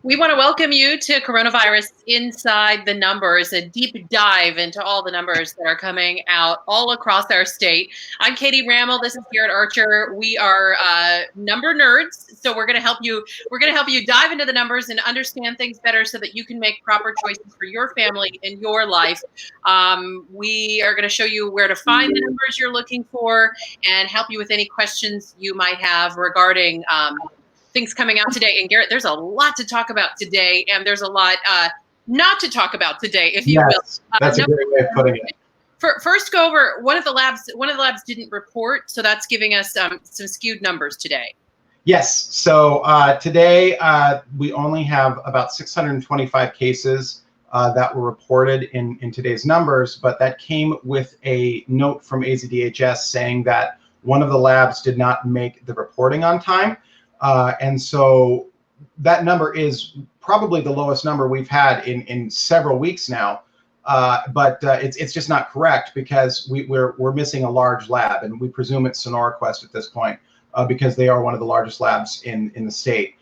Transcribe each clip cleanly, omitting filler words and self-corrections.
We want to welcome you to Coronavirus Inside the Numbers, a deep dive into all the numbers that are coming out all across our state. I'm Katie Rammel. This is Garrett Archer. We are number nerds, so we're going to help you. We're going to help you dive into the numbers and understand things better, so that you can make proper choices for your family and your life. We are going to show you where to find the numbers you're looking for and help you with any questions you might have regarding things coming out today. And Garrett, there's a lot to talk about today, and there's a lot not to talk about today, if you will. That's a great way of putting it. First, go over one of the labs. One of the labs didn't report, so that's giving us some skewed numbers today. Yes. So today we only have about 625 cases that were reported in today's numbers, but that came with a note from AZDHS saying that one of the labs did not make the reporting on time. And so that number is probably the lowest number we've had in several weeks now. But it's just not correct, because we're missing a large lab, and we presume it's SonoraQuest at this point, because they are one of the largest labs in the state.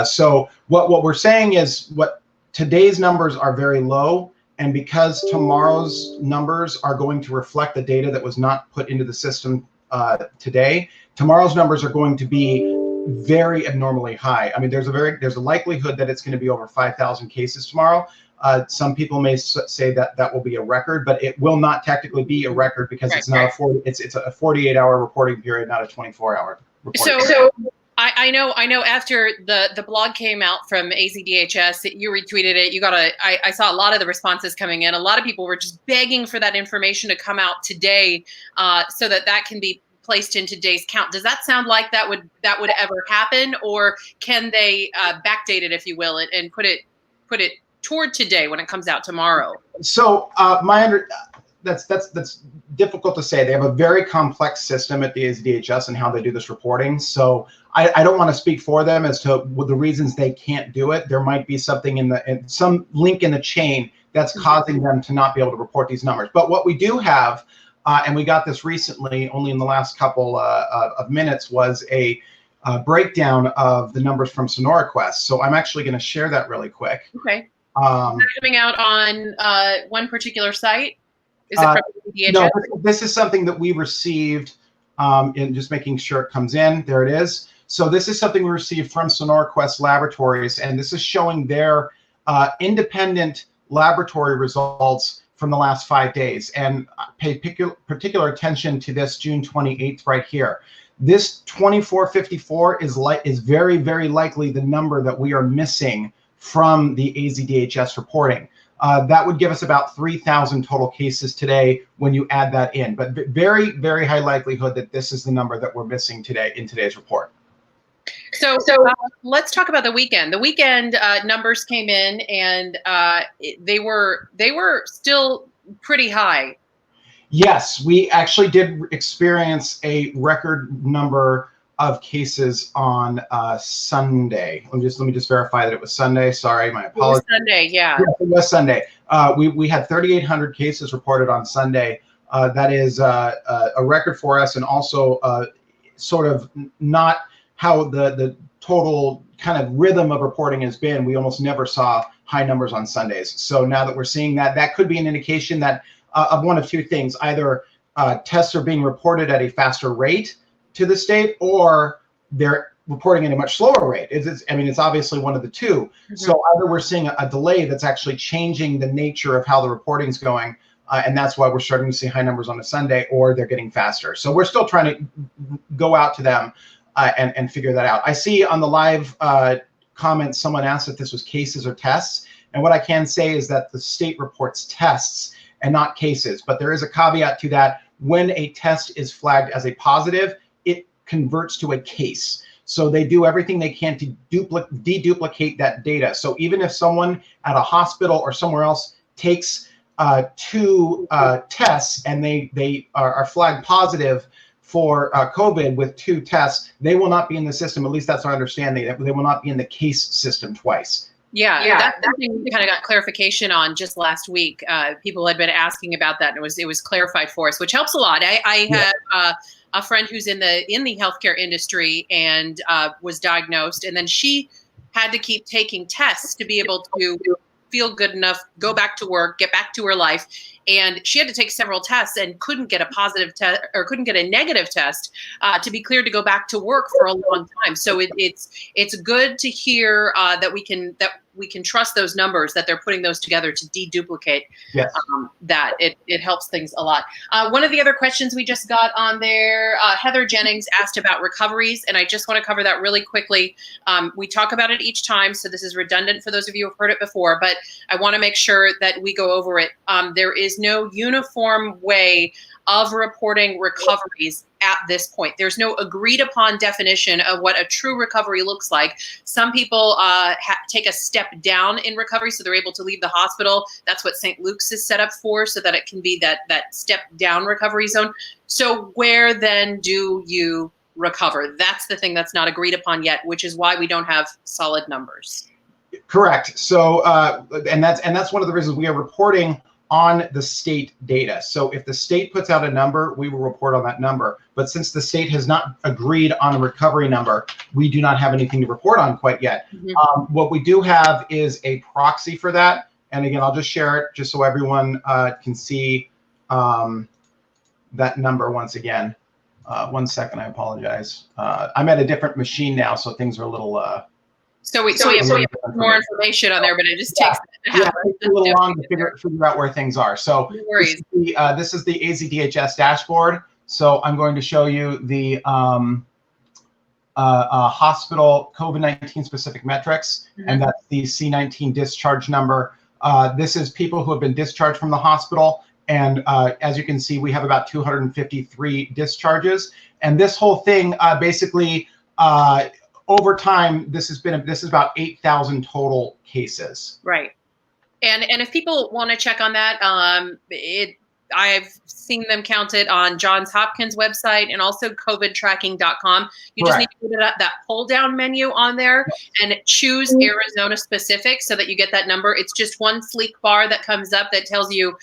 So what we're saying is, what today's numbers are very low, and because tomorrow's numbers are going to reflect the data that was not put into the system today, tomorrow's numbers are going to be very abnormally high. I mean, there's a likelihood that it's going to be over 5,000 cases tomorrow. Some people may say that will be a record, but it will not technically be a record, because it's not it's a 48-hour reporting period, not a 24-hour reporting period. So I know after the blog came out from AZDHS, you retweeted it. I saw a lot of the responses coming in. A lot of people were just begging for that information to come out today, so that can be placed in today's count. Does that sound like that would ever happen, or can they backdate it, if you will, and put it toward today when it comes out tomorrow? So that's difficult to say. They have a very complex system at the AZDHS and how they do this reporting. So I don't want to speak for them as to the reasons they can't do it. There might be something in some link in the chain that's causing them to not be able to report these numbers. But what we do have, and we got this recently, only in the last couple of minutes, was a breakdown of the numbers from SonoraQuest. So I'm actually going to share that really quick. Okay. Is that coming out on one particular site? Is it from DHS? No, this is something that we received, in just making sure it comes in. There it is. So this is something we received from SonoraQuest Laboratories, and this is showing their independent laboratory results from the last 5 days. And pay particular attention to this June 28th right here. This 2454 is very, very likely the number that we are missing from the AZDHS reporting. That would give us about 3,000 total cases today when you add that in. But very, very high likelihood that this is the number that we're missing today in today's report. So let's talk about the weekend. The weekend numbers came in, and they were still pretty high. Yes, we actually did experience a record number of cases on Sunday. Let me just verify that it was Sunday. Sorry, my apologies. It was Sunday, yeah. Yes, it was Sunday. We had 3,800 cases reported on Sunday. That is a record for us, and also sort of not how the total kind of rhythm of reporting has been. We almost never saw high numbers on Sundays. So now that we're seeing that could be an indication that of one of two things: either tests are being reported at a faster rate to the state, or they're reporting at a much slower rate. It's obviously one of the two. Mm-hmm. So either we're seeing a delay that's actually changing the nature of how the reporting's going, and that's why we're starting to see high numbers on a Sunday, or they're getting faster. So we're still trying to go out to them and figure that out. I see on the live comments, someone asked if this was cases or tests. And what I can say is that the state reports tests and not cases. But there is a caveat to that. When a test is flagged as a positive, it converts to a case. So they do everything they can to deduplicate that data. So even if someone at a hospital or somewhere else takes two tests and they are flagged positive for COVID with two tests, they will not be in the system. At least that's our understanding. They will not be in the case system twice. Yeah. That's something we kind of got clarification on just last week. People had been asking about that, and it was clarified for us, which helps a lot. I have a friend who's in the healthcare industry and was diagnosed, and then she had to keep taking tests to be able to feel good enough, go back to work, get back to her life. And she had to take several tests and couldn't get a positive test or couldn't get a negative test to be cleared to go back to work for a long time. So it's good to hear that we can trust those numbers, that they're putting those together to deduplicate. Yes. That it helps things a lot. One of the other questions we just got on there, Heather Jennings asked about recoveries, and I just want to cover that really quickly. We talk about it each time, so this is redundant for those of you who've heard it before, but I want to make sure that we go over it. There is no uniform way of reporting recoveries at this point. There's no agreed upon definition of what a true recovery looks like. Some people take a step down in recovery, so they're able to leave the hospital. That's what St. Luke's is set up for, so that it can be that step down recovery zone. So where then do you recover? That's the thing that's not agreed upon yet, which is why we don't have solid numbers. Correct. So, and that's one of the reasons we are reporting on the state data. So if the state puts out a number, we will report on that number. But since the state has not agreed on a recovery number, we do not have anything to report on quite yet. Mm-hmm. What we do have is a proxy for that. And again, I'll just share it just so everyone can see that number once again. 1 second, I apologize. I'm at a different machine now, so things are a little... So we have more information on there, but it just takes it takes a little long to figure out where things are. So no worries. This is the AZDHS dashboard. So I'm going to show you the hospital COVID-19 specific metrics, mm-hmm. and that's the C19 discharge number. This is people who have been discharged from the hospital. And as you can see, we have about 253 discharges. And this whole thing basically, over time, this is about 8,000 total cases. Right. And if people want to check on that, I've seen them counted on Johns Hopkins website and also covidtracking.com. You just need to put that pull down menu on there and choose Arizona specific so that you get that number. It's just one sleek bar that comes up that tells you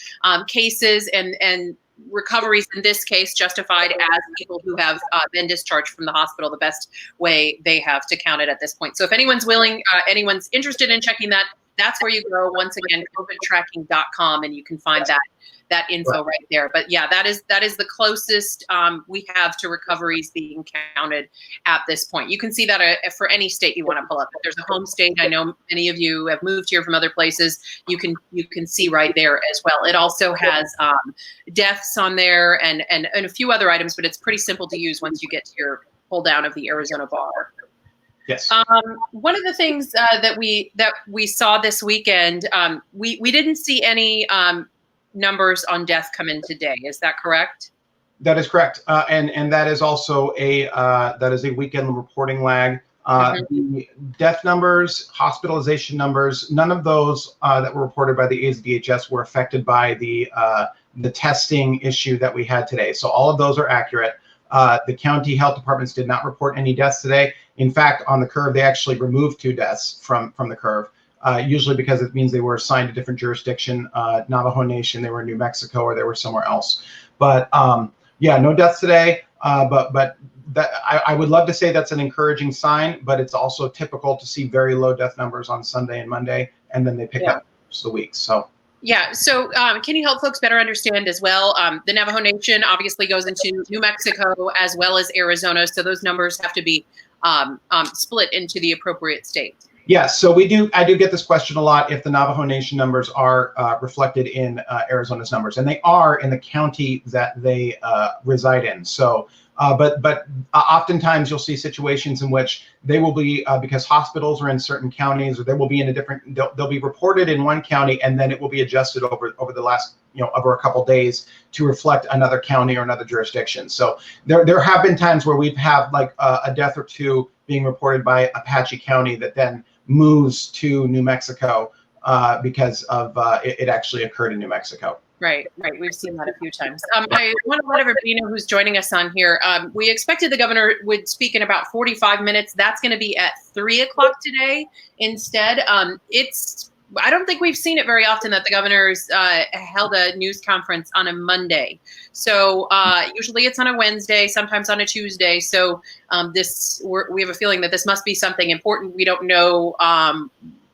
cases and recoveries, in this case, justified as people who have been discharged from the hospital, the best way they have to count it at this point. So if anyone's willing, anyone's interested in checking that, that's where you go. Once again, covidtracking.com, and you can find that info right there. But yeah, that is the closest we have to recoveries being counted at this point. You can see that for any state you want to pull up. If there's a home state, I know many of you have moved here from other places, you can see right there as well. It also has deaths on there and a few other items, but it's pretty simple to use once you get to your pull down of the Arizona bar. Yes. One of the things that we saw this weekend, we didn't see any numbers on death come in today. Is that correct? That is correct, and that is also a weekend reporting lag. Mm-hmm. The death numbers, hospitalization numbers, none of those that were reported by the AZDHS were affected by the testing issue that we had today. So all of those are accurate. The county health departments did not report any deaths today. In fact, on the curve, they actually removed 2 deaths from the curve. Usually because it means they were assigned a different jurisdiction, Navajo Nation, they were in New Mexico, or they were somewhere else. But yeah, no deaths today. But that I would love to say that's an encouraging sign, but it's also typical to see very low death numbers on Sunday and Monday, and then they pick up the week. So. Yeah. So can you help folks better understand as well? The Navajo Nation obviously goes into New Mexico as well as Arizona. So those numbers have to be split into the appropriate states. Yes, so I do get this question a lot if the Navajo Nation numbers are reflected in Arizona's numbers, and they are in the county that they reside in. So, but oftentimes you'll see situations in which they will be, because hospitals are in certain counties, or they will be in a different, they'll be reported in one county, and then it will be adjusted over the last, over a couple days to reflect another county or another jurisdiction. So there have been times where we've had like a death or two being reported by Apache County that then moves to New Mexico because of it actually occurred in New Mexico. Right. We've seen that a few times. I want to let everybody know who's joining us on here. We expected the governor would speak in about 45 minutes. That's going to be at 3 o'clock today instead. It's I don't think we've seen it very often that the governor's held a news conference on a Monday. So usually it's on a Wednesday, sometimes on a Tuesday. So we have a feeling that this must be something important. We don't know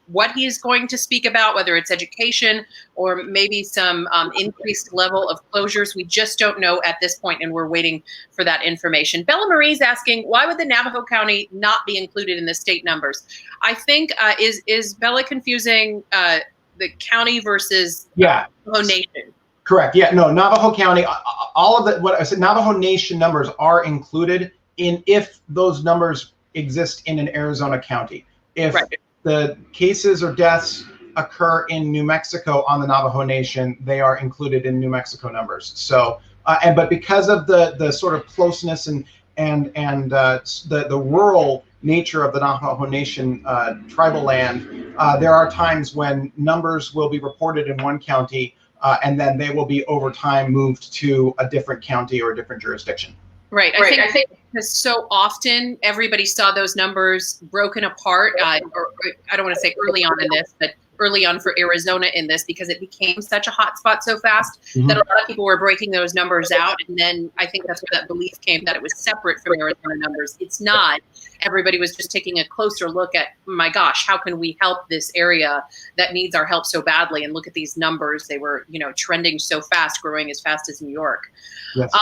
what he's going to speak about, whether it's education or maybe some increased level of closures. We just don't know at this point, and we're waiting for that information. Bella Marie's asking, why would the Navajo County not be included in the state numbers? I think, is Bella confusing the county versus Navajo Nation? Correct. Yeah, no, Navajo County, all of what I said, Navajo Nation numbers are included if those numbers exist in an Arizona county. If the cases or deaths occur in New Mexico on the Navajo Nation, they are included in New Mexico numbers. So, but because of the sort of closeness and the rural nature of the Navajo Nation tribal land, there are times when numbers will be reported in one county and then they will be over time moved to a different county or a different jurisdiction. Right. I think because so often everybody saw those numbers broken apart, or I don't want to say early on in this, but early on for Arizona in this, because it became such a hot spot so fast that a lot of people were breaking those numbers out. And then I think that's where that belief came that it was separate from Arizona numbers. It's not. Everybody was just taking a closer look at, my gosh, how can we help this area that needs our help so badly? And look at these numbers. They were, trending so fast, growing as fast as New York. Yes.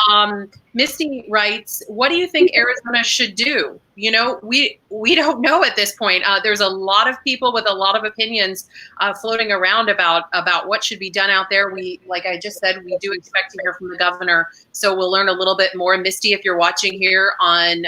Misty writes, what do you think Arizona should do? We don't know at this point. There's a lot of people with a lot of opinions floating around about what should be done out there. Like I just said, we do expect to hear from the governor, so we'll learn a little bit more. Misty, if you're watching here on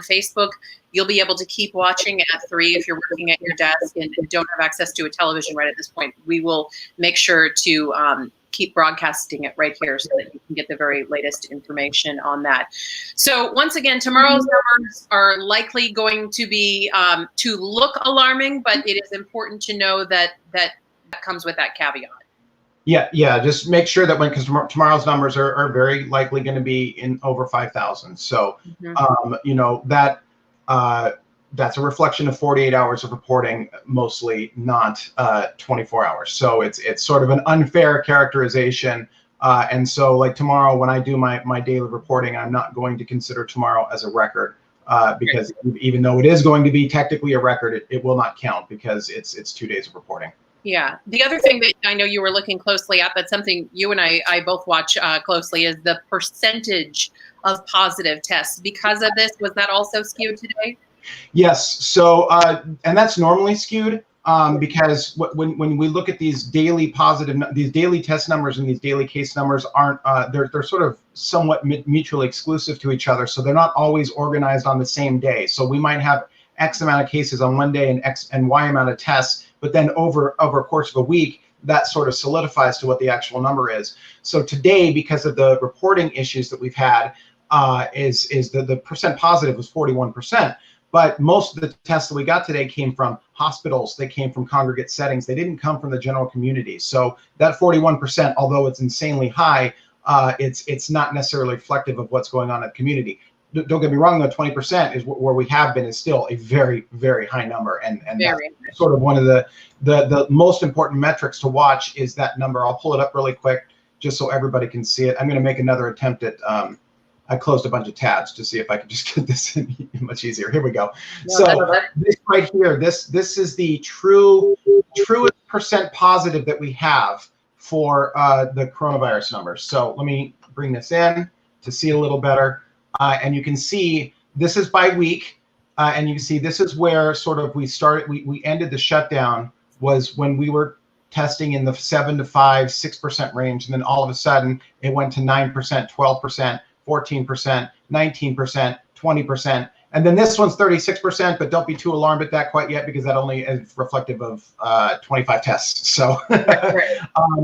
Facebook, you'll be able to keep watching at 3 if you're working at your desk and don't have access to a television right at this point. We will make sure to keep broadcasting it right here so that you can get the very latest information on that. So once again, tomorrow's numbers are likely going to be to look alarming, but it is important to know that comes with that caveat. Yeah. Just make sure that because tomorrow's numbers are very likely going to be in over 5,000. So, that's a reflection of 48 hours of reporting, mostly, not 24 hours. So it's sort of an unfair characterization. And so like tomorrow, when I do my daily reporting, I'm not going to consider tomorrow as a record because even though it is going to be technically a record, it will not count because it's 2 days of reporting. Yeah. The other thing that I know you were looking closely at, that's something you and I both watch closely, is the percentage of positive tests. Because of this, was that also skewed today? Yes. So, and that's normally skewed because when we look at these daily test numbers and these daily case numbers aren't, they're sort of somewhat mutually exclusive to each other. So they're not always organized on the same day. So we might have X amount of cases on one day and X and Y amount of tests, but then over a course of a week, that sort of solidifies to what the actual number is. So today, because of the reporting issues that we've had, is the percent positive was 41%. But most of the tests that we got today came from hospitals. They came from congregate settings. They didn't come from the general community. So that 41%, although it's insanely high, it's not necessarily reflective of what's going on in the community. Don't get me wrong, though, 20% is where we have been is still a very, very high number. And that's sort of one of the most important metrics to watch is that number. I'll pull it up really quick just so everybody can see it. I'm going to make another attempt at I closed a bunch of tabs to see if I could just get this in much easier. Here we go. No, so this right here, this is the truest percent positive that we have for the coronavirus numbers. So let me bring this in to see a little better. And you can see this is by week. And you can see this is where sort of we ended the shutdown was when we were testing in the 7 to 5, 6% range. And then all of a sudden it went to 9%, 12%. 14%, 19%, 20%, and then this one's 36%. But don't be too alarmed at that quite yet because that only is reflective of 25 tests. So,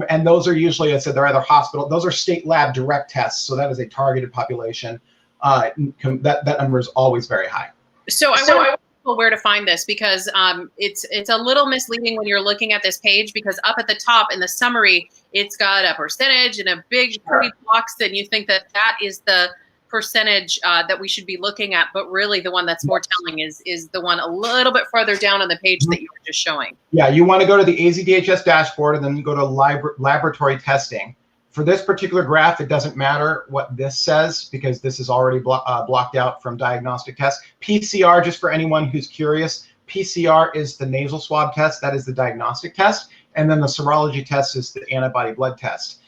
and those are usually, I said, they're either hospital. Those are state lab direct tests. So that is a targeted population. That number is always very high. So I want people where to find this because it's a little misleading when you're looking at this page because up at the top in the summary, it's got a percentage and a big pretty box, and you think that is the percentage that we should be looking at, but really the one that's more telling is the one a little bit further down on the page that you were just showing. Yeah, you want to go to the AZDHS dashboard and then you go to laboratory testing. For this particular graph, it doesn't matter what this says because this is already blocked out from diagnostic tests. PCR, just for anyone who's curious, PCR is the nasal swab test. That is the diagnostic test. And then the serology test is the antibody blood test.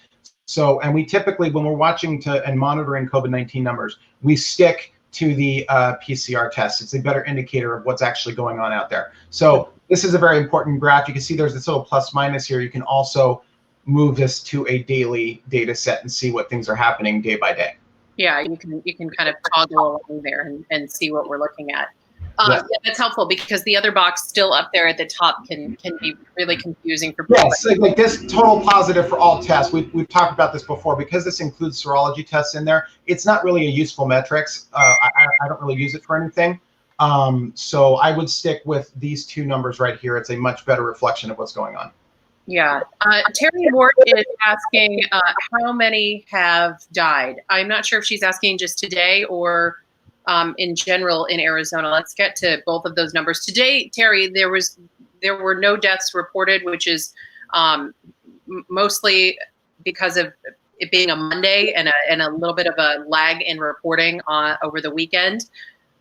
So, and we typically, when we're watching and monitoring COVID-19 numbers, we stick to the PCR test. It's a better indicator of what's actually going on out there. So this is a very important graph. You can see there's this little plus minus here. You can also move this to a daily data set and see what things are happening day by day. Yeah, you can kind of toggle along there and see what we're looking at. Yeah, that's helpful because the other box still up there at the top can be really confusing for people. Yes, like this total positive for all tests. We've talked about this before because this includes serology tests in there. It's not really a useful metrics. I don't really use it for anything. So I would stick with these two numbers right here. It's a much better reflection of what's going on. Yeah. Terry Ward is asking how many have died. I'm not sure if she's asking just today or in general in Arizona. Let's get to both of those numbers. Today, Terry, there were no deaths reported, which is mostly because of it being a Monday and a little bit of a lag in reporting over the weekend.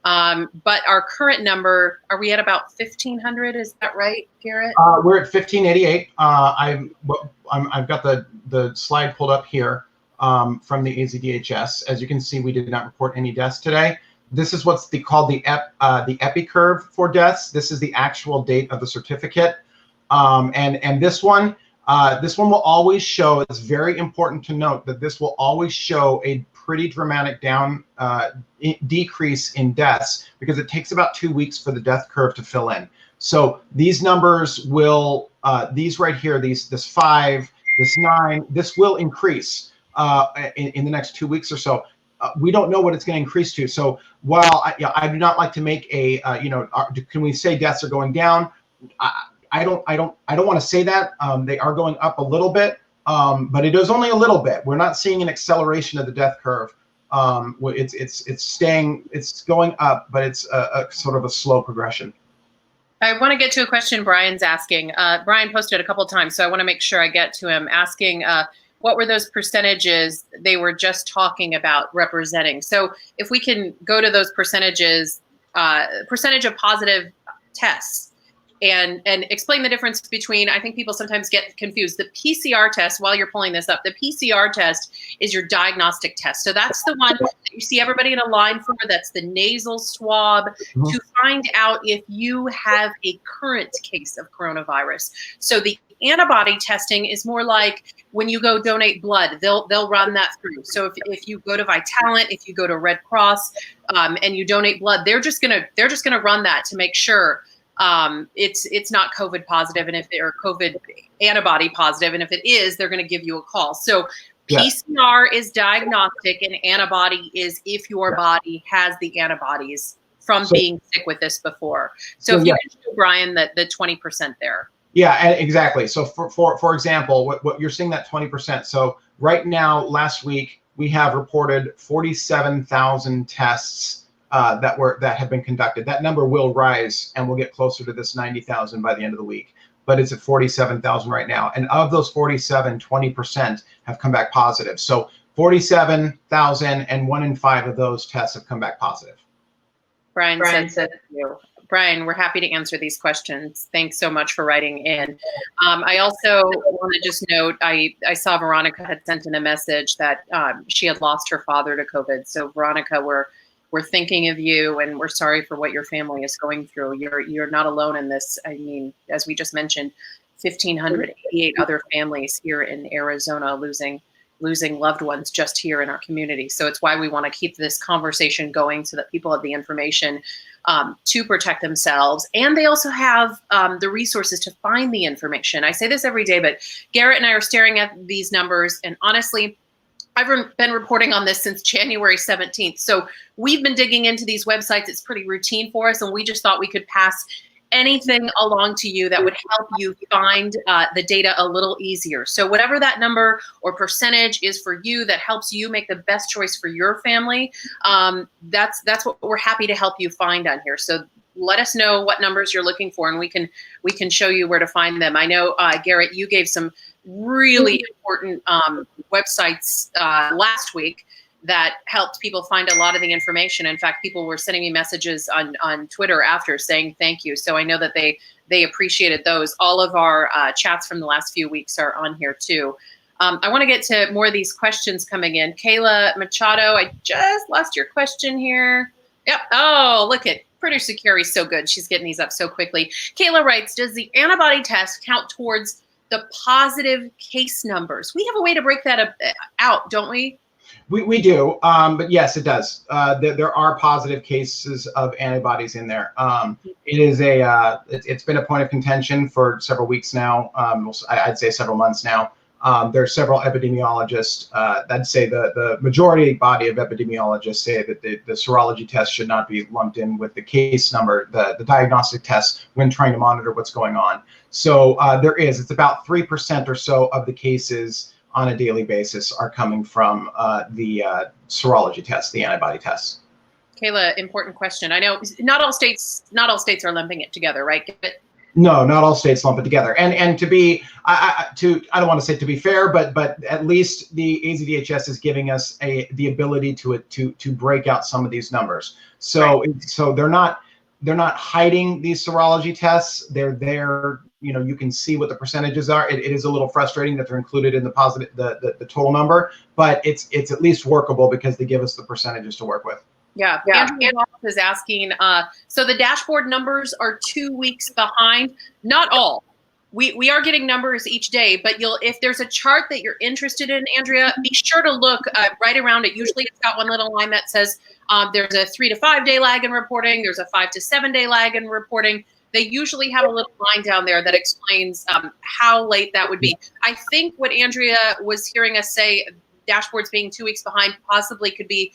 But our current number, are we at about 1,500? Is that right, Garrett? We're at 1,588. I've got the slide pulled up here from the AZDHS. As you can see, we did not report any deaths today. This is what's called the epi curve for deaths. This is the actual date of the certificate, and this one will always show. It's very important to note that this will always show a pretty dramatic decrease in deaths because it takes about 2 weeks for the death curve to fill in. So these numbers will, these right here, this 5, this 9, this will increase in the next 2 weeks or so. We don't know what it's going to increase to. So while I do not like to make a, can we say deaths are going down? I don't want to say that. They are going up a little bit. But it is only a little bit. We're not seeing an acceleration of the death curve. It's going up, but it's a sort of a slow progression. I want to get to a question Brian's asking. Brian posted a couple of times, so I want to make sure I get to him asking what were those percentages they were just talking about representing. So if we can go to those percentages, percentage of positive tests. And explain the difference between, I think people sometimes get confused. The PCR test, while you're pulling this up, the PCR test is your diagnostic test. So that's the one that you see everybody in a line for. That's the nasal swab to find out if you have a current case of coronavirus. So the antibody testing is more like when you go donate blood, they'll run that through. So if you go to Vitalant, if you go to Red Cross, and you donate blood, they're just gonna run that to make sure it's not COVID positive, and if they're COVID antibody positive, and if it is, they're going to give you a call. So PCR is diagnostic, and antibody is if your body has the antibodies from being sick with this before. So if you can show Brian the 20% there. Yeah, exactly. So for example, what you're seeing that 20%. So right now, last week we have reported 47,000 tests that have been conducted. That number will rise and we'll get closer to this 90,000 by the end of the week. But it's at 47,000 right now. And of those 47, 20% have come back positive. So 47,000 and 1 in 5 of those tests have come back positive. Brian said you. Brian, we're happy to answer these questions. Thanks so much for writing in. I also want to just note, I saw Veronica had sent in a message that she had lost her father to COVID. So Veronica, we're thinking of you, and we're sorry for what your family is going through. You're not alone in this. I mean, as we just mentioned, 1,588 other families here in Arizona losing loved ones just here in our community. So it's why we want to keep this conversation going so that people have the information to protect themselves. And they also have the resources to find the information. I say this every day, but Garrett and I are staring at these numbers, and honestly, I've been reporting on this since January 17th. So we've been digging into these websites. It's pretty routine for us. And we just thought we could pass anything along to you that would help you find the data a little easier. So whatever that number or percentage is for you that helps you make the best choice for your family, that's what we're happy to help you find on here. So let us know what numbers you're looking for, and we can show you where to find them. I know, Garrett, you gave some really important websites last week that helped people find a lot of the information. In fact, people were sending me messages on Twitter after saying thank you. So I know that they appreciated those. All of our chats from the last few weeks are on here too. I want to get to more of these questions coming in. Kayla Machado, I just lost your question here. Yep. Oh, look at producer Carrie's so good. She's getting these up so quickly. Kayla writes, does the antibody test count towards the positive case numbers? We have a way to break that out, don't we? We do, but yes, it does. There are positive cases of antibodies in there. It is it's been a point of contention for several weeks now. I'd say several months now. There are several epidemiologists that say the majority body of epidemiologists say that the serology test should not be lumped in with the case number, the diagnostic test when trying to monitor what's going on. So it's about 3% or so of the cases on a daily basis are coming from the serology test, the antibody tests. Kayla, important question. I know not all states are lumping it together, right? No, not all states lump it together. And to be, I don't want to say to be fair, but at least the AZDHS is giving us the ability to break out some of these numbers. So right. So they're not hiding these serology tests. They're there. You can see what the percentages are. It is a little frustrating that they're included in the positive, the total number, but it's at least workable because they give us the percentages to work with. Yeah. Andrew is asking, so the dashboard numbers are 2 weeks behind. Not all. We are getting numbers each day, but if there's a chart that you're interested in, Andrea, be sure to look right around it. Usually it's got one little line that says there's a 3 to 5 day lag in reporting. There's a 5 to 7 day lag in reporting. They usually have a little line down there that explains how late that would be. I think what Andrea was hearing us say, dashboards being 2 weeks behind, possibly could be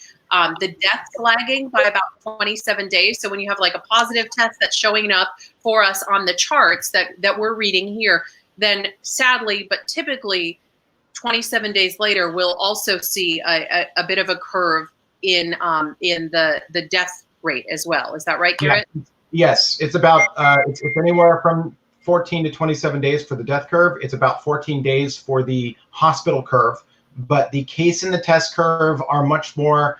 the deaths lagging by about 27 days. So when you have like a positive test that's showing up for us on the charts that we're reading here, then sadly, but typically 27 days later, we'll also see a bit of a curve in the death rate as well. Is that right, Garrett? Yeah. Yes, it's about it's anywhere from 14 to 27 days for the death curve. It's about 14 days for the hospital curve. But the case and the test curve are much more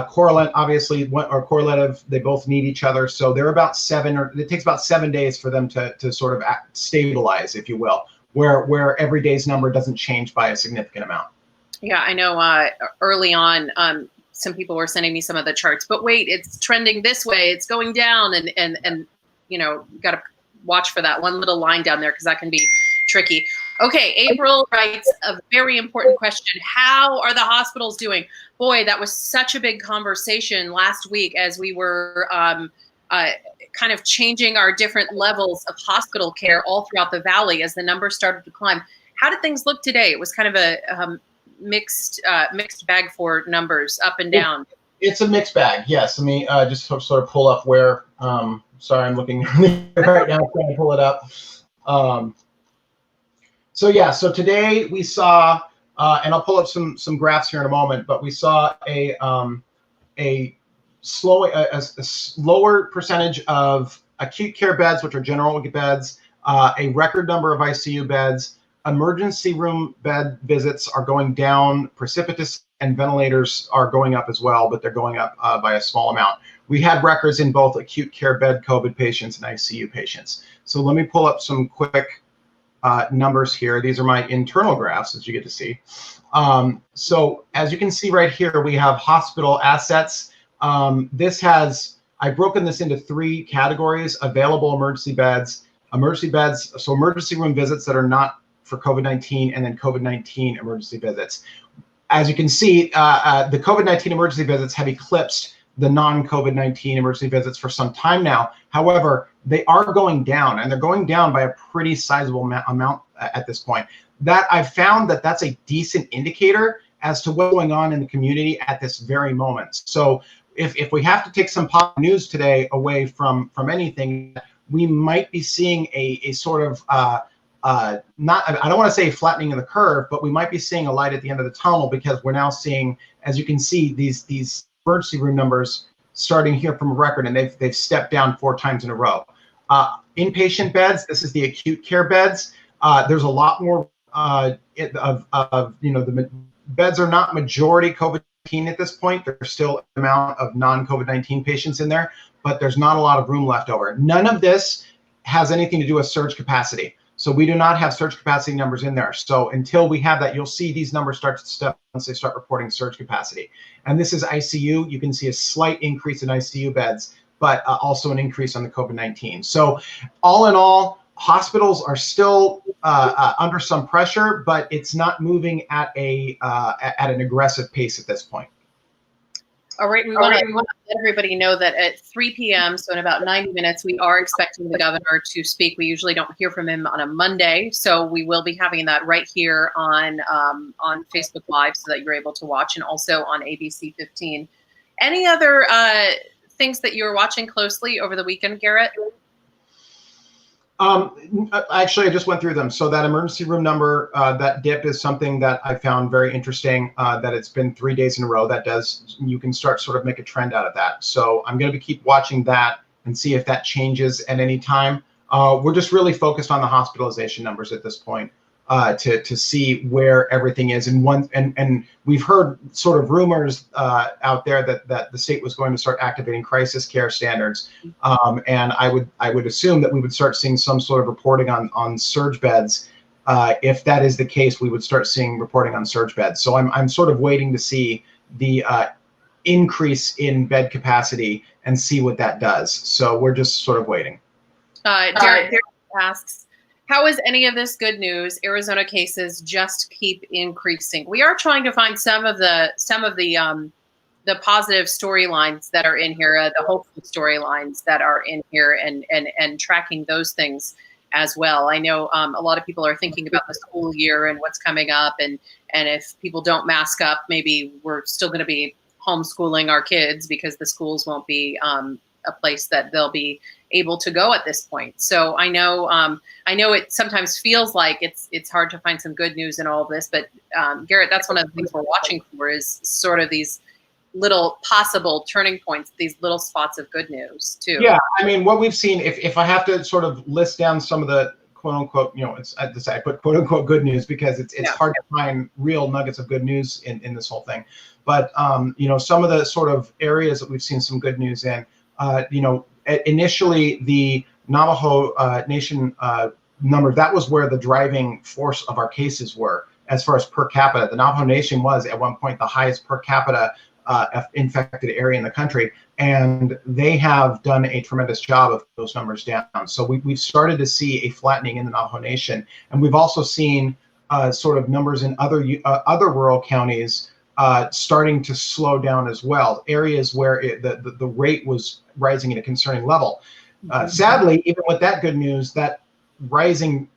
correlate, obviously, or correlative. They both need each other. So they're about it takes about 7 days for them to sort of stabilize, if you will, where every day's number doesn't change by a significant amount. Yeah, I know early on, some people were sending me some of the charts, but wait, it's trending this way, it's going down, and got to watch for that one little line down there because that can be tricky. Okay, April writes a very important question. How are the hospitals doing? Boy, that was such a big conversation last week as we were kind of changing our different levels of hospital care all throughout the valley as the numbers started to climb. How did things look today? It was kind of a mixed bag for numbers, up and down. It's a mixed bag, yes. Let me just sort of pull up where. Sorry, I'm looking right now, trying to pull it up. So today we saw, and I'll pull up some graphs here in a moment, but we saw a lower percentage of acute care beds, which are general beds, a record number of ICU beds. Emergency room bed visits are going down precipitously, and ventilators are going up as well, but they're going up by a small amount. We had records in both acute care bed COVID patients and ICU patients. So let me pull up some quick numbers here. These are my internal graphs, as you get to see. So as you can see right here, we have hospital assets. I've broken this into 3 categories: available emergency beds, so emergency room visits that are not for COVID-19, and then COVID-19 emergency visits. As you can see, the COVID-19 emergency visits have eclipsed the non-COVID-19 emergency visits for some time now. However, they are going down, and they're going down by a pretty sizable amount at this point. That I've found that's a decent indicator as to what's going on in the community at this very moment. So if we have to take some positive news today away from anything, we might be seeing a sort of not, I don't want to say flattening of the curve, but we might be seeing a light at the end of the tunnel, because we're now seeing, as you can see, these emergency room numbers starting here from a record, and they've stepped down 4 times in a row. Inpatient beds, this is the acute care beds. There's a lot more the beds are not majority COVID-19 at this point. There's still an amount of non-COVID-19 patients in there, but there's not a lot of room left over. None of this has anything to do with surge capacity. So we do not have surge capacity numbers in there. So until we have that, you'll see these numbers start to step once they start reporting surge capacity. And this is ICU. You can see a slight increase in ICU beds, but also an increase on the COVID-19. So all in all, hospitals are still under some pressure, but it's not moving at an aggressive pace at this point. All right, we want to let everybody know that at 3 p.m., so in about 90 minutes, we are expecting the governor to speak. We usually don't hear from him on a Monday, so we will be having that right here on Facebook Live so that you're able to watch, and also on ABC 15. Any other things that you were watching closely over the weekend, Garrett? Actually, I just went through them. So that emergency room number, that dip is something that I found very interesting, that it's been 3 days in a row. You can start sort of make a trend out of that. So I'm going to keep watching that and see if that changes at any time. We're just really focused on the hospitalization numbers at this point, to see where everything is. And we've heard sort of rumors out there that the state was going to start activating crisis care standards, and I would assume that we would start seeing some sort of reporting on surge beds. If that is the case, we would start seeing reporting on surge beds. So I'm sort of waiting to see the increase in bed capacity and see what that does. So we're just sort of waiting. Derek asks, how is any of this good news? Arizona cases just keep increasing. We are trying to find some of the positive storylines that are in here, the hopeful storylines that are in here, and tracking those things as well. I know a lot of people are thinking about the school year and what's coming up, and if people don't mask up, maybe we're still going to be homeschooling our kids because the schools won't be a place that they'll be able to go at this point. So I know it sometimes feels like it's hard to find some good news in all of this, but Garrett, that's one of the things we're watching for, is sort of these little possible turning points, these little spots of good news too. Yeah, I mean, what we've seen, if I have to sort of list down some of the quote unquote, I put quote unquote good news because it's hard to find real nuggets of good news in this whole thing. But some of the sort of areas that we've seen some good news in, initially the Navajo Nation number, that was where the driving force of our cases were as far as per capita. The Navajo Nation was at one point the highest per capita infected area in the country, and they have done a tremendous job of those numbers down. So we've started to see a flattening in the Navajo Nation, and we've also seen sort of numbers in other rural counties starting to slow down as well. Areas where the rate was rising at a concerning level. Sadly, even with that good news, that rising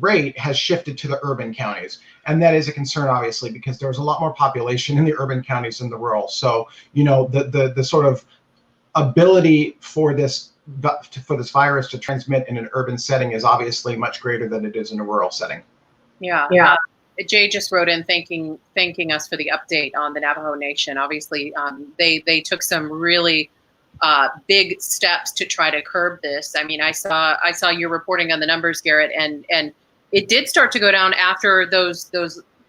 rate has shifted to the urban counties, and that is a concern, obviously, because there's a lot more population in the urban counties than the rural. So the sort of ability for this virus to transmit in an urban setting is obviously much greater than it is in a rural setting. Yeah. Jay just wrote in thanking us for the update on the Navajo Nation. Obviously, they took some really big steps to try to curb this. I mean, I saw your reporting on the numbers, Garrett, and it did start to go down after those.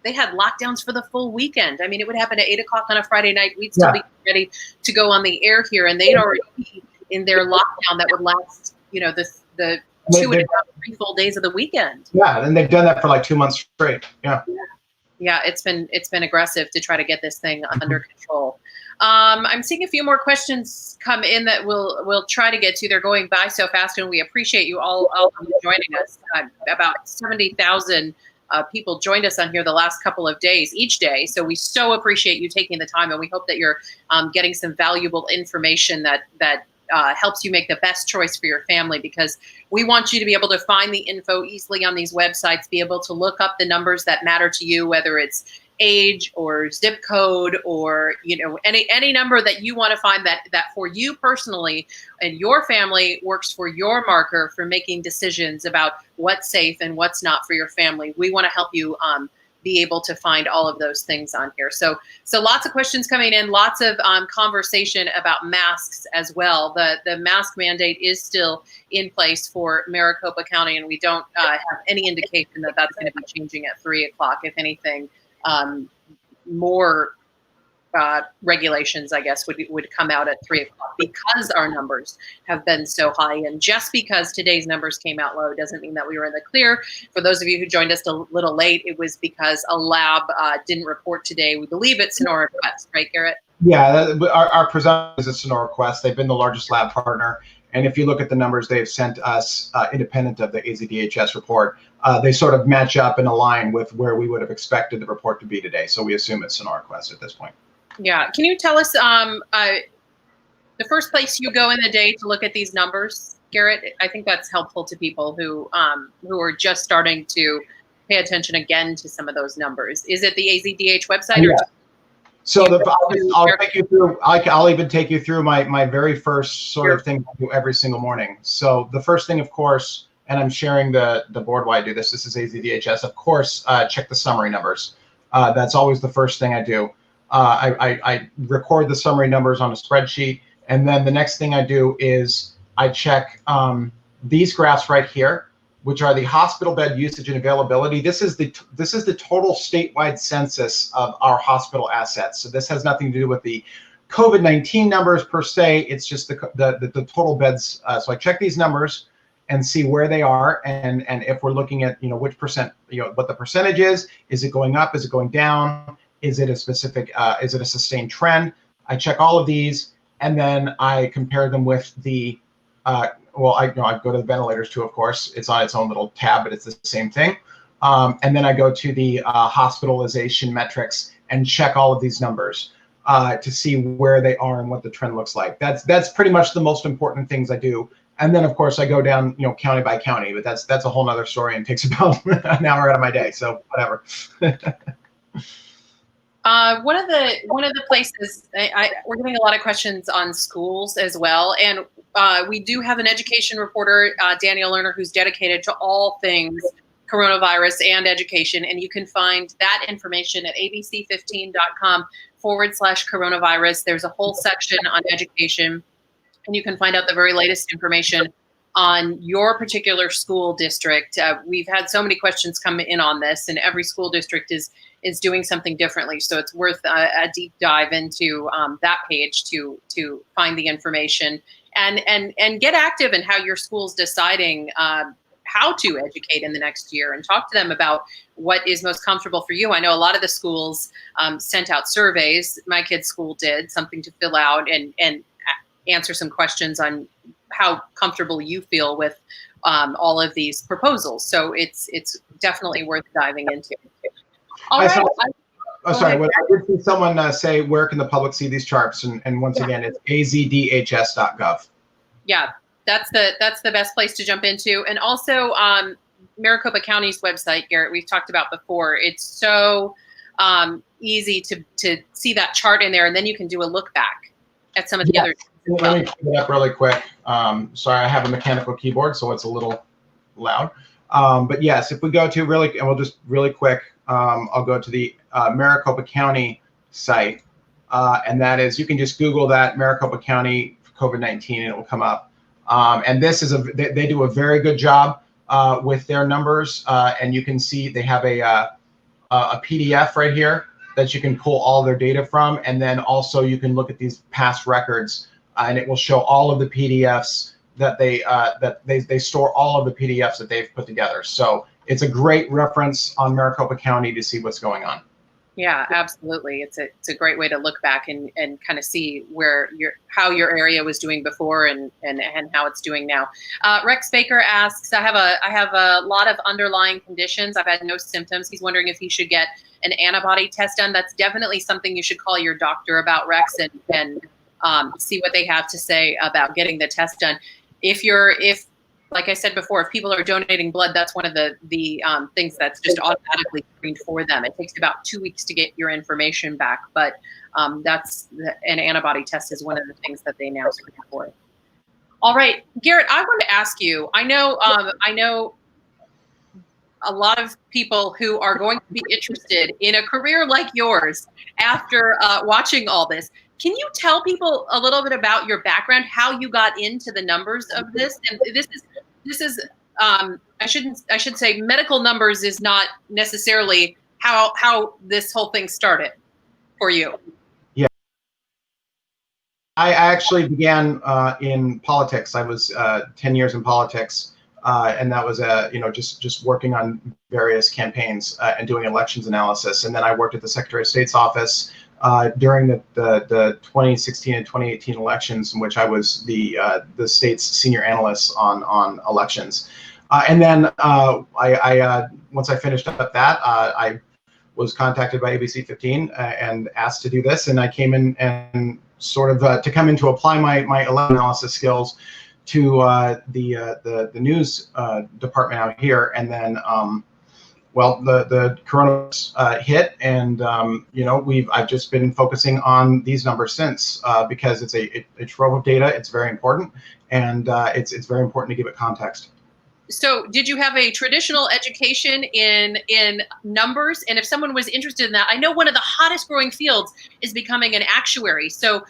They had lockdowns for the full weekend. I mean, it would happen at 8 o'clock on a Friday night. We'd still be ready to go on the air here, and they'd already be in their lockdown that would last, the 2.5, 3 full days of the weekend. Yeah, and they've done that for like 2 months straight. Yeah, it's been aggressive to try to get this thing under control. I'm seeing a few more questions come in that we'll try to get to. They're going by so fast, and we appreciate you all joining us. About 70,000 people joined us on here the last couple of days, each day. So we so appreciate you taking the time, and we hope that you're getting some valuable information that helps you make the best choice for your family, because we want you to be able to find the info easily on these websites, be able to look up the numbers that matter to you, whether it's age or zip code, or any number that you want to find that for you personally and your family works for your marker for making decisions about what's safe and what's not for your family. We want to help you be able to find all of those things on here. So lots of questions coming in, lots of conversation about masks as well. The mask mandate is still in place for Maricopa County, and we don't have any indication that that's going to be changing at 3 o'clock. If anything, more regulations, I guess, would come out at 3 o'clock because our numbers have been so high. And just because today's numbers came out low doesn't mean that we were in the clear. For those of you who joined us a little late, it was because a lab didn't report today. We believe it's Sonora Quest, right, Garrett? Yeah, our presumption is it's Sonora Quest. They've been the largest lab partner. And if you look at the numbers they've sent us, independent of the AZDHS report, they sort of match up and align with where we would have expected the report to be today. So we assume it's Sonora Quest at this point. Yeah. Can you tell us the first place you go in the day to look at these numbers, Garrett? I think that's helpful to people who are just starting to pay attention again to some of those numbers. Is it the AZDH website? Yeah. Or so I'll take you through. I'll even take you through my very first sort of thing I do every single morning. So the first thing, of course, and I'm sharing the board while I do this. This is AZDHS. Of course, check the summary numbers. That's always the first thing I do. I record the summary numbers on a spreadsheet, and then the next thing I do is I check these graphs right here, which are the hospital bed usage and availability. This is the total statewide census of our hospital assets. So this has nothing to do with the COVID-19 numbers per se. It's just the total beds. So I check these numbers and see where they are, and if we're looking at which percent, what the percentage is it going up, is it going down? Is it a specific, is it a sustained trend? I check all of these, and then I compare them with the, I go to the ventilators too, of course. It's on its own little tab, but it's the same thing. And then I go to the hospitalization metrics and check all of these numbers to see where they are and what the trend looks like. That's pretty much the most important things I do. And then, of course, I go down, county by county, but that's a whole nother story and takes about an hour out of my day. So whatever. One of the places we're getting a lot of questions on schools as well, and we do have an education reporter, Daniel Lerner, who's dedicated to all things coronavirus and education, and you can find that information at abc15.com/coronavirus. There's a whole section on education, and you can find out the very latest information on your particular school district. We've had so many questions come in on this, and every school district is doing something differently. So it's worth a deep dive into that page to find the information and get active in how your school's deciding how to educate in the next year, and talk to them about what is most comfortable for you. I know a lot of the schools sent out surveys. My kid's school did something to fill out and answer some questions on how comfortable you feel with all of these proposals. So it's definitely worth diving into. All right. Sorry. I did see someone say, where can the public see these charts? And once again, it's azdhs.gov. Yeah, that's the best place to jump into. And also Maricopa County's website, Garrett, we've talked about before. It's so easy to see that chart in there, and then you can do a look back at some of the other. Let me pick it up really quick. Sorry, I have a mechanical keyboard, so it's a little loud. But yes, if we go to and we'll just really quick, I'll go to the Maricopa County site, and that is, you can just Google that, Maricopa County COVID-19, and it will come up. And this is they do a very good job with their numbers, and you can see they have a PDF right here that you can pull all their data from, and then also you can look at these past records, and it will show all of the PDFs that they store all of the PDFs that they've put together. So it's a great reference on Maricopa County to see what's going on. Yeah, absolutely. It's a great way to look back and kind of see where how your area was doing before and how it's doing now. Rex Baker asks, I have a lot of underlying conditions. I've had no symptoms. He's wondering if he should get an antibody test done. That's definitely something you should call your doctor about, Rex, and see what they have to say about getting the test done. If like I said before, if people are donating blood, that's one of the things that's just automatically screened for them. It takes about 2 weeks to get your information back, but an antibody test is one of the things that they now screen for. All right, Garrett, I want to ask you. I know a lot of people who are going to be interested in a career like yours after watching all this. Can you tell people a little bit about your background, how you got into the numbers of this? And this is I should say medical numbers is not necessarily how this whole thing started for you. Yeah, I actually began in politics. I was 10 years in politics. And that was just working on various campaigns and doing elections analysis. And then I worked at the Secretary of State's office during the 2016 and 2018 elections, in which I was the state's senior analyst on elections. And then once I finished up that, I was contacted by ABC 15 and asked to do this, and I came in and sort of to come in to apply my election analysis skills to the news department out here. And then well, the coronavirus hit, and I've just been focusing on these numbers since because it's a trove of data. It's very important, and it's very important to give it context. So did you have a traditional education in numbers? And if someone was interested in that, I know one of the hottest growing fields is becoming an actuary. So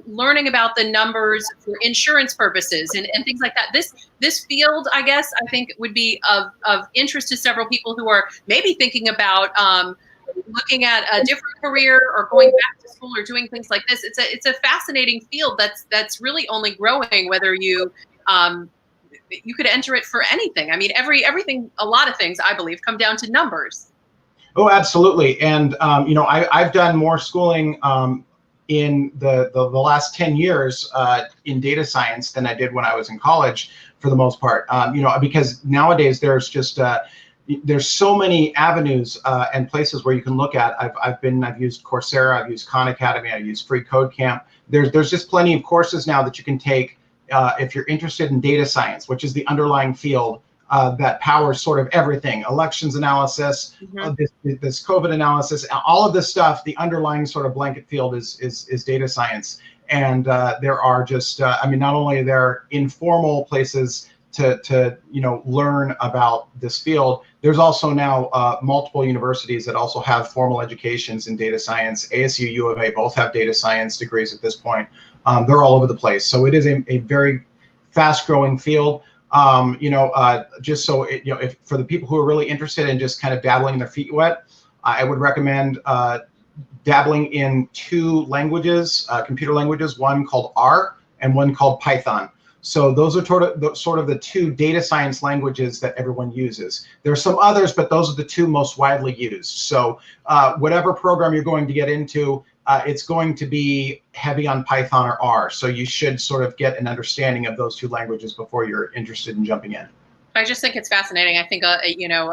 learning about the numbers for insurance purposes and things like that. This field, I think would be of interest to several people who are maybe thinking about looking at a different career or going back to school or doing things like this. It's a fascinating field that's really only growing, whether you could enter it for anything. I mean, everything, a lot of things, I believe, come down to numbers. Oh, absolutely. And, I've done more schooling in the last 10 years in data science than I did when I was in college, for the most part, because nowadays there's just, there's so many avenues and places where you can look at. I've used Coursera, I've used Khan Academy, I've used Free Code Camp. There's just plenty of courses now that you can take if you're interested in data science, which is the underlying field that powers sort of everything, elections analysis, this COVID analysis, all of this stuff. The underlying sort of blanket field is data science. And there are just, not only are there informal places to learn about this field, there's also now multiple universities that also have formal educations in data science. ASU, U of A both have data science degrees at this point. They're all over the place. So it is a very fast-growing field. Just so if for the people who are really interested in just kind of dabbling their feet wet, I would recommend dabbling in 2 languages, computer languages, one called R and one called Python. So those are sort of the 2 data science languages that everyone uses. There are some others, but those are the 2 most widely used. So whatever program you're going to get into, it's going to be heavy on Python or R. So you should sort of get an understanding of those 2 languages before you're interested in jumping in. I just think it's fascinating. I think a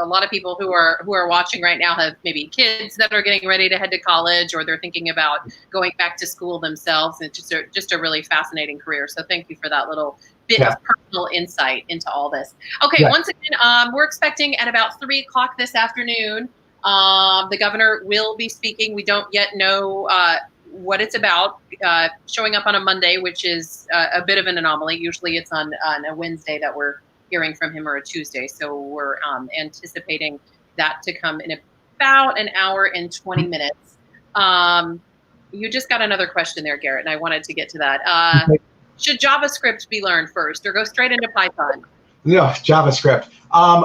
lot of people who are watching right now have maybe kids that are getting ready to head to college, or they're thinking about going back to school themselves. It's just a really fascinating career. So thank you for that little bit of personal insight into all this. Okay, once again, we're expecting at about 3:00 this afternoon. The governor will be speaking. We don't yet know what it's about. Showing up on a Monday, which is a bit of an anomaly. Usually it's on a Wednesday that we're hearing from him, or a Tuesday. So we're anticipating that to come in about an hour and 20 minutes. You just got another question there, Garrett, and I wanted to get to that. Should JavaScript be learned first or go straight into Python? No, JavaScript.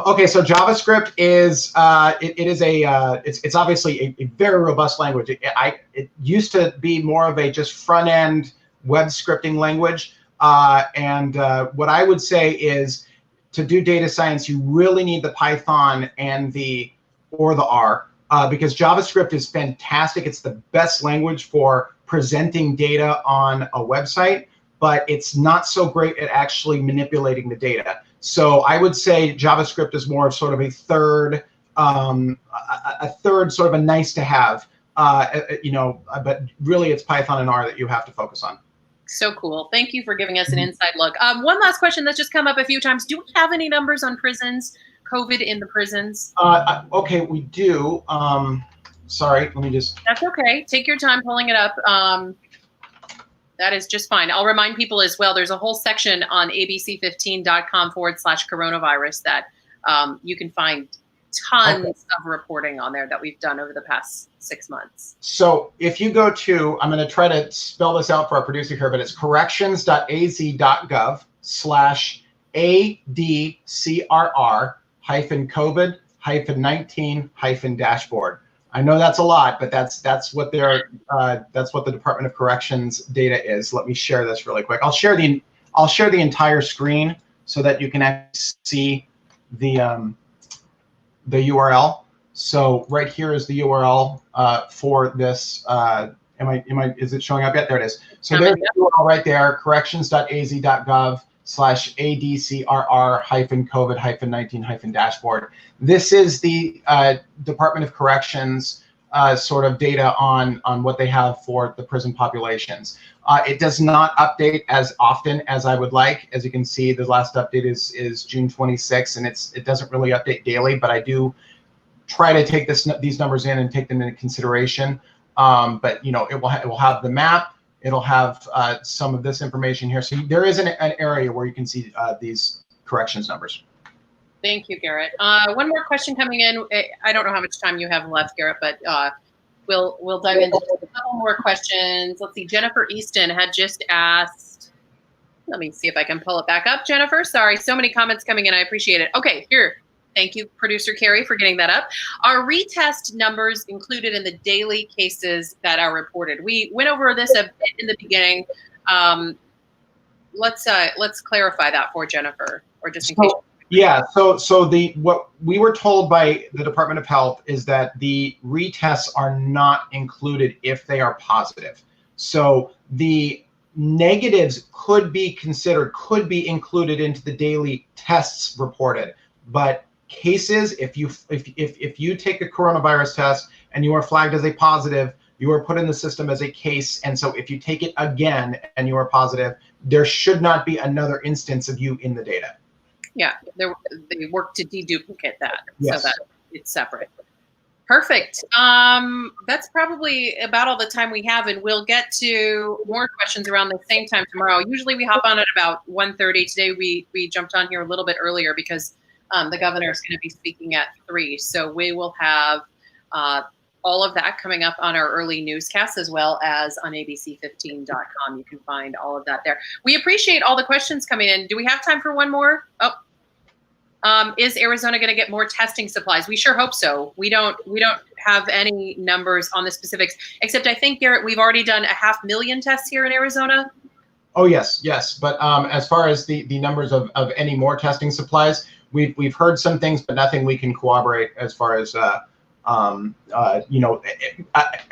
Okay, so JavaScript is it's obviously a very robust language. It used to be more of a just front end web scripting language, and what I would say is to do data science, you really need the Python and the R, because JavaScript is fantastic. It's the best language for presenting data on a website, but it's not so great at actually manipulating the data. So I would say JavaScript is more of sort of a third sort of a nice to have, but really it's Python and R that you have to focus on. So cool. Thank you for giving us an inside look. One last question that's just come up a few times. Do we have any numbers on prisons, COVID in the prisons? Okay, we do. Sorry, let me just. That's okay. Take your time pulling it up. That is just fine. I'll remind people as well, there's a whole section on abc15.com/coronavirus that you can find tons of reporting on there that we've done over the past 6 months. So if you go to, I'm going to try to spell this out for our producer here, but it's corrections.az.gov/ADCRR-COVID-19-dashboard. I know that's a lot, but that's what the Department of Corrections data is. Let me share this really quick. I'll share the entire screen so that you can actually see the URL. So right here is the URL for this. Is it showing up yet? There it is. So there's the URL right there, corrections.az.gov/ADCRR-COVID-19-dashboard. This is the Department of Corrections sort of data on what they have for the prison populations. It does not update as often as I would like. As you can see, the last update is June 26th, and it doesn't really update daily, but I do try to take these numbers in and take them into consideration. But you know, it will have the map. It'll have some of this information here. So there is an area where you can see these corrections numbers. Thank you, Garrett. One more question coming in. I don't know how much time you have left, Garrett, but we'll dive into a couple more questions. Let's see. Jennifer Easton had just asked. Let me see if I can pull it back up. Jennifer, sorry, so many comments coming in. I appreciate it. Okay, here. Thank you, Producer Carrie, for getting that up. Are retest numbers included in the daily cases that are reported? We went over this a bit in the beginning. Let's clarify that for Jennifer, or just in case. Yeah. So what we were told by the Department of Health is that the retests are not included if they are positive. So the negatives could be included into the daily tests reported, but cases, if you take a coronavirus test and you are flagged as a positive, you are put in the system as a case. And so if you take it again and you are positive, there should not be another instance of you in the data. Yeah, they work to deduplicate that, yes, so that it's separate. Perfect. That's probably about all the time we have, and we'll get to more questions around the same time tomorrow. Usually we hop on at about 1:30. Today we jumped on here a little bit earlier because the governor is going to be speaking at 3. So we will have all of that coming up on our early newscasts, as well as on abc15.com. You can find all of that there. We appreciate all the questions coming in. Do we have time for one more? Is Arizona going to get more testing supplies? We sure hope so. We don't have any numbers on the specifics, except I think, Garrett, we've already done 500,000 tests here in Arizona. Oh, yes. But as far as the numbers of any more testing supplies, we've heard some things, but nothing we can corroborate as far as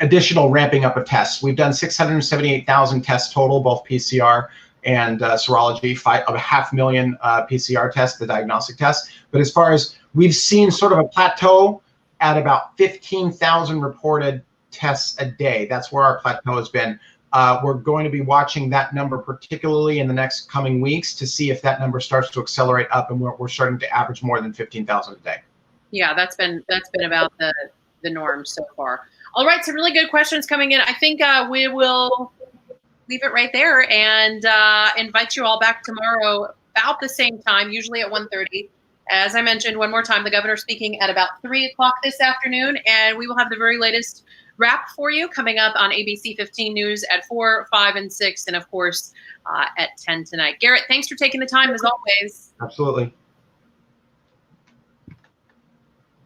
additional ramping up of tests. We've done 678,000 tests total, both PCR and serology, 500,000 PCR tests, the diagnostic tests. But as far as we've seen sort of a plateau at about 15,000 reported tests a day. That's where our plateau has been. We're going to be watching that number particularly in the next coming weeks to see if that number starts to accelerate up and we're starting to average more than 15,000 a day. Yeah, that's been about the norm so far. All right, some really good questions coming in. I think we will leave it right there and invite you all back tomorrow about the same time, usually at 1:30. As I mentioned, one more time, the governor's speaking at about 3 o'clock this afternoon, and we will have the very latest wrap for you coming up on ABC 15 News at 4, 5, and 6, and of course at 10 tonight. Garrett, thanks for taking the time as always. Absolutely.